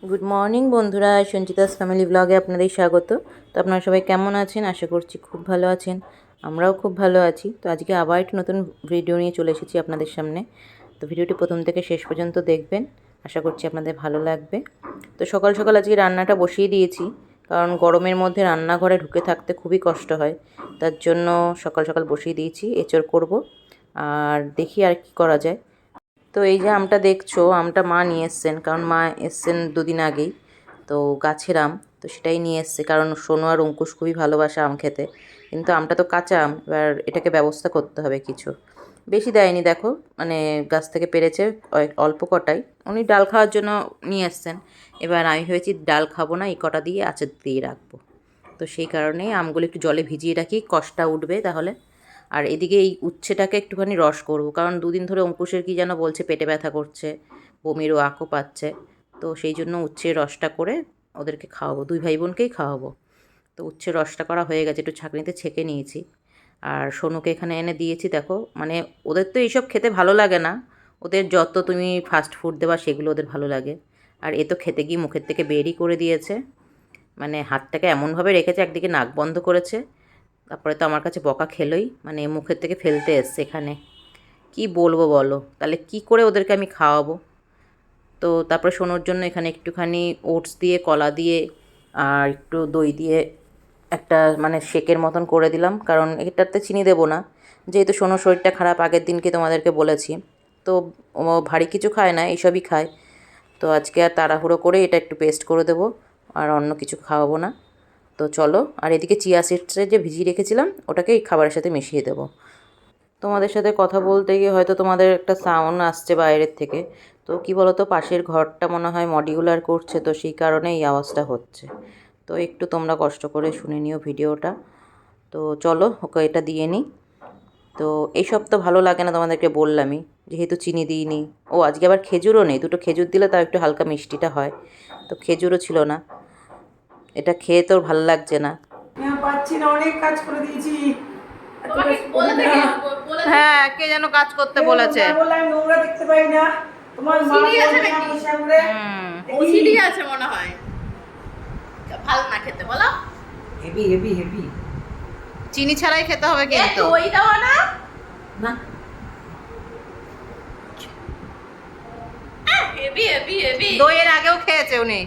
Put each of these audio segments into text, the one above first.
Good morning বন্ধুরা, Sanchita's family ব্লগে আপনাদের স্বাগত। তো আপনারা সবাই কেমন আছেন? আশা করছি খুব ভালো আছেন। আমরাও খুব ভালো আছি। তো আজকে আবার একটু নতুন ভিডিও নিয়ে চলে এসেছি আপনাদের সামনে। তো ভিডিওটি প্রথম থেকে শেষ পর্যন্ত দেখবেন, আশা করছি আপনাদের ভালো লাগবে। তো সকাল সকাল আজকে রান্নাটা বসিয়ে দিয়েছি, কারণ গরমের মধ্যে রান্নাঘরে ঢুকে থাকতে খুবই কষ্ট হয়। তার জন্য সকাল সকাল বসিয়ে দিয়েছি, এঁচড় করব। আর দেখি আর কি করা যায়। তো এই যে আমটা দেখছো, আমটা মা নিয়ে এসছেন, কারণ মা এসছেন দুদিন আগেই। তো গাছের আম, তো সেটাই নিয়ে এসছে, কারণ সোনু আর অঙ্কুশ খুবই ভালোবাসে আম খেতে। কিন্তু আমটা তো কাঁচা আম, এবার এটাকে ব্যবস্থা করতে হবে কিছু। বেশি দেয়নি, দেখো, মানে গাছ থেকে পেরেছে অল্প কটাই। উনি ডাল খাওয়ার জন্য নিয়ে এসছেন। এবার আমি ভেবেছি ডাল খাবো না, এই কটা দিয়ে আচার দিয়ে রাখবো। তো সেই কারণেই আমগুলো একটু জলে ভিজিয়ে রাখি, কষটা উঠবে তাহলে। আর এদিকে এই উচ্ছেটাকে একটুখানি রস করব, কারণ দুদিন ধরে অঙ্কুশের কি যেন বলছে পেটে ব্যথা করছে, বমিরও আঁকও পাচ্ছে। তো সেই জন্য উচ্ছের রসটা করে ওদেরকে খাওয়াবো, দুই ভাই বোনকেই খাওয়াবো। তো উচ্ছের রসটা করা হয়ে গেছে, একটু ছাঁকনিতে ছেঁকে নিয়েছি। আর সোনুকে এখানে এনে দিয়েছি, দেখো, মানে ওদের তো এইসব খেতে ভালো লাগে না। ওদের যত তুমি ফাস্ট ফুড দেবা সেগুলো ওদের ভালো লাগে। আর এ তো খেতে গিয়ে মুখের থেকে বেরই করে দিয়েছে, মানে হাতটাকে এমনভাবে রেখেছে, একদিকে নাক বন্ধ করেছে। তারপরে তো আমার কাছে বকা খেলোই, মানে মুখের থেকে ফেলতে এসছে এখানে। কি বলবো বলো, তাহলে কি করে ওদেরকে আমি খাওয়াবো? তো তারপরে সোনোর জন্য এখানে একটুখানি ওটস দিয়ে, কলা দিয়ে আর একটু দই দিয়ে একটা মানে শেকের মতন করে দিলাম, কারণ এটাতে চিনি দেবো না, যেহেতু সোনোর শরীরটা খারাপ, আগের দিনকে তোমাদেরকে বলেছি। তো ও ভারী কিছু খায় না, এইসবই খায়। তো আজকে আর তাড়াহুড়ো করে এটা একটু পেস্ট করে দেবো, আর অন্য কিছু খাওয়াবো না। তো চলো, আর এদিকে চিয়া সিডসে যে ভিজিয়ে রেখেছিলাম ওটাকে এই খাবারের সাথে মিশিয়ে দেবো। তোমাদের সাথে কথা বলতে গিয়ে হয়তো তোমাদের একটা সাউন্ড আসছে বাইরের থেকে। তো কি বলো তো, পাশের ঘরটা মনে হয় মডিউলার করছে, তো সেই কারণে এই আওয়াজটা হচ্ছে। তো একটু তোমরা কষ্ট করে শুনে নিও ভিডিওটা। তো চলো, ওকে এটা দিয়ে নিই। তো এইসব তো ভালো লাগে না, তোমাদেরকে বললামই, যেহেতু চিনি দিইনি। ও আজকে আবার খেজুরও নেই, দুটো খেজুর দিলে তাও একটু হালকা মিষ্টিটা হয়। তো খেজুরও ছিল না, এটা খেয়ে তোর ভালো লাগছে না। পাচ্ছি না, অনেক কাজ করে দিয়েছি। হ্যাঁ, কে যেন কাজ করতে বলেছে। নোংরা দেখতে পাই না। তোমার মা বলবে না বসে আমরা ওসিডি আছে মনে হয়, ভালো না খেতে বলো। Heavy heavy heavy. চিনি ছাড়াই খেতে হবে কিন্তু। দই দাও না, না হেভি হেভি হেভি। দইয়ের আগেও খেয়েছে উনি।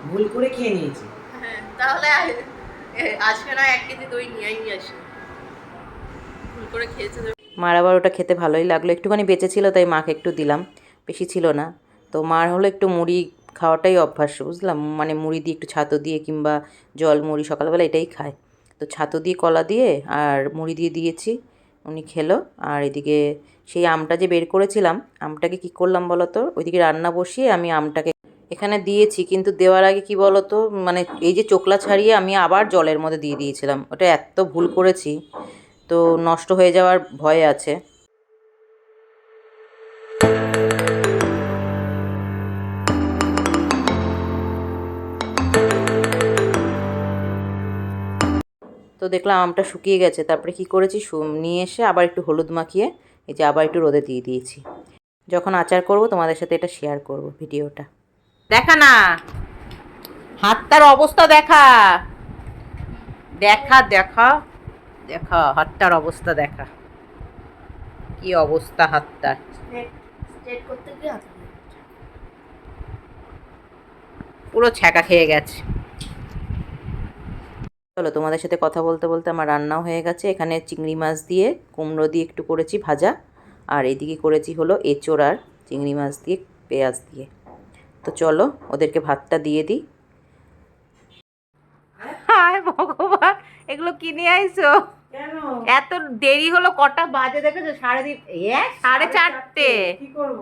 ভুল করে খেয়ে নিয়েছি। হ্যাঁ, তাহলে আজকে না 1 কেজি দই নিয়ে আসি, ভুল করে খেয়েছে। মার আবার ওটা খেতে ভালোই লাগলো, একটুখানি বেঁচে ছিল তাই মাকে একটু দিলাম, বেশি ছিল না। তো মার হলো একটু মুড়ি খাওয়াটাই অভ্যাস, বুঝলাম, মানে মুড়ি দিয়ে একটু ছাতু দিয়ে কিংবা জল মুড়ি সকালবেলা এটাই খায়। তো ছাতু দিয়ে, কলা দিয়ে আর মুড়ি দিয়ে দিয়েছি, উনি খেলো। আর এদিকে সেই আমটা যে বের করেছিলাম, আমটাকে কি করলাম বলো তো, ওইদিকে রান্না বসিয়ে আমি আমটাকে এখানে দিয়েছি, কিন্তু দেওয়ার আগে কি বলো তো, মানে এই যে চোকলা ছাড়িয়ে আমি আবার জলের মধ্যে দিয়ে দিয়েছিলাম, ওটা এত ভুল করেছি। তো নষ্ট হয়ে যাওয়ার ভয় আছে। তো দেখলাম আমটা শুকিয়ে গেছে, তারপরে কি করেছি, নিয়ে এসে আবার একটু হলুদ মাখিয়ে এই যে আবার একটু রোদে দিয়ে দিয়েছি। যখন আচার করব তোমাদের সাথে এটা শেয়ার করব ভিডিওটা। দেখা না, হাতটার অবস্থা দেখা, দেখা দেখা দেখা হাতটার অবস্থা দেখা, কি অবস্থা হাতটার। স্ট্রেট করতে গিয়ে পুরো ছ্যাঁকা খেয়ে গেছে। চলো, তোমাদের সাথে কথা বলতে বলতে আমার রান্নাও হয়ে গেছে। এখানে চিংড়ি মাছ দিয়ে কুমড়ো দিয়ে একটু করেছি ভাজা, আর এদিকে করেছি হলো এঁচোড় আর চিংড়ি মাছ দিয়ে পেঁয়াজ দিয়ে। তো চলো ওদেরকে ভাতটা দিয়ে দিই। হায় ভগবান, এগুলো কিনে আইছো কেন? এত দেরি হলো, কটা বাজে দেখেছো? 4:30। কি করব?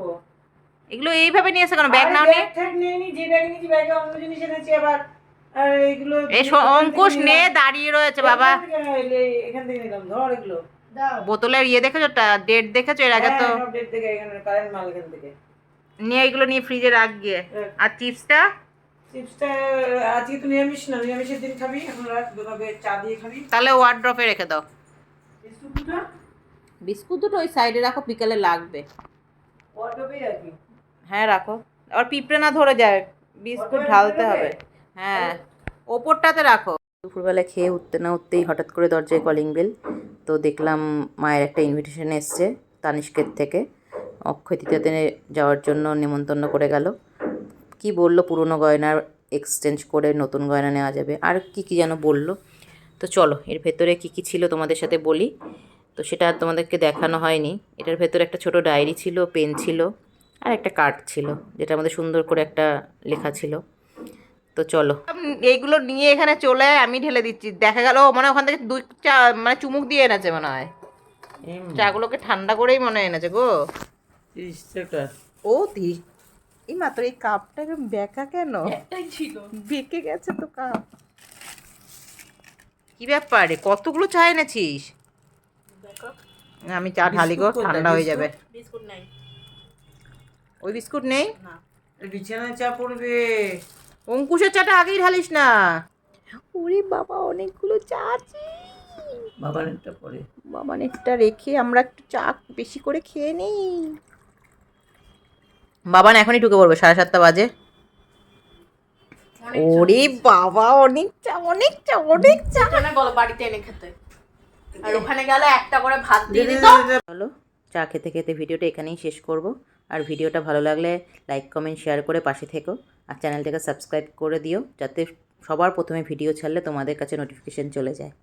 এগুলো এইভাবে নিয়ে এসে কেন? ব্যাগ নাও নি? ব্যাগ নিয়ে নি, যে ব্যাগ নিয়েছি ব্যাগে অন্য জিনিস এনেছি আবার। আর এগুলো অঙ্কুশ নে দাঁড়িয়ে রয়েছে বাবা। এখান থেকে নিলাম, ধর এগুলো। বোতলের ইয়ে দেখেছো, ডেট দেখেছো? এর আগে তো সব ডেট থেকে এখানে কারেন্ট মাল এখান থেকে নিয়ে এগুলো নিয়ে ফ্রিজে রাখ গিয়ে। আর চিপসটা, চিপসটা আজকে তো নিরামিষ না, নিরামিষের দিন খাবি, এখন রাখ, দুভাবে চা দিয়ে খাবি। তাহলে ওয়ার্ড্রপে রেখে দাও। বিস্কুটটা বিস্কুট দুটো ওই সাইডে রাখো, বিকালে লাগবে। ওয়ার্ডরোবেই রাখি। হ্যাঁ রাখো। আর পিঁপড়ে না ধরে যায়, বিস্কুট ঢালতে হবে। হ্যাঁ, ওপরটাতে রাখো। দুপুরবেলা খেয়ে উঠতে না উঠতেই হঠাৎ করে দরজায় কলিং বেল। তো দেখলাম মায়ের একটা ইনভিটেশন এসছে তানিষ্কের থেকে, অক্ষয় তৃতীয়াতে যাওয়ার জন্য নেমন্তন্ন করে গেল। কি বললো, পুরনো গয়নার এক্সচেঞ্জ করে নতুন গয়না নেওয়া যাবে, আর কি কি যেন বললো। তো চলো এর ভেতরে কি কি ছিল তোমাদের সাথে বলি। তো সেটা আর তোমাদেরকে দেখানো হয়নি। এটার ভেতরে একটা ছোট ডায়েরি ছিল, পেন ছিল, আর একটা কার্ড ছিল যেটার মধ্যে সুন্দর করে একটা লেখা ছিল। তো চলো এইগুলো নিয়ে এখানে চলে আমি ঢেলে দিচ্ছি। দেখা গেল মানে ওখান থেকে দুই চা মানে চুমুক দিয়ে এনেছে মনে হয়, চাগুলোকে ঠান্ডা করেই মনে হয় এনেছে গো। 30 টাকা। ও এই মাত্র এই কাপটা বেঁকা কেন? একটাই ছিল। বেঁকে গেছে তো কাপ। কি ব্যাপারে কতগুলো চা এনেছিস? আমি চা ঢালি গো, বিস্কুট কোথায়? ঠান্ডা হয়ে যাবে। বিস্কুট নাই। ওই বিস্কুট নেই? না। বিছানায় চা পড়বে। অঙ্কুশের চাটা আগেই ঢালিস না। ওরে বাবা, অনেকগুলো চা আছে। বাবানেরটা পরে। বাবানেরটা রেখে আমরা একটু চা বেশি করে খেয়ে নিই। বাবান এখনই ঢুকে পড়বে, 7:30 বাজে। ওরে বাবা, অনেক চা অনেক চা অনেক চা। জন্য বলো বাড়িতে এনে খেতে, আর ওখানে গেলে একটা করে ভাত দিয়ে দিত। চলো চা খেতে খেতে ভিডিওটা এখানেই শেষ করব। আর ভিডিওটা ভালো লাগলে লাইক কমেন্ট শেয়ার করে পাশে থেকো, আর চ্যানেলটাকে সাবস্ক্রাইব করে দিও যাতে সবার প্রথমে ভিডিও ছাড়লে তোমাদের কাছে নোটিফিকেশন চলে যায়।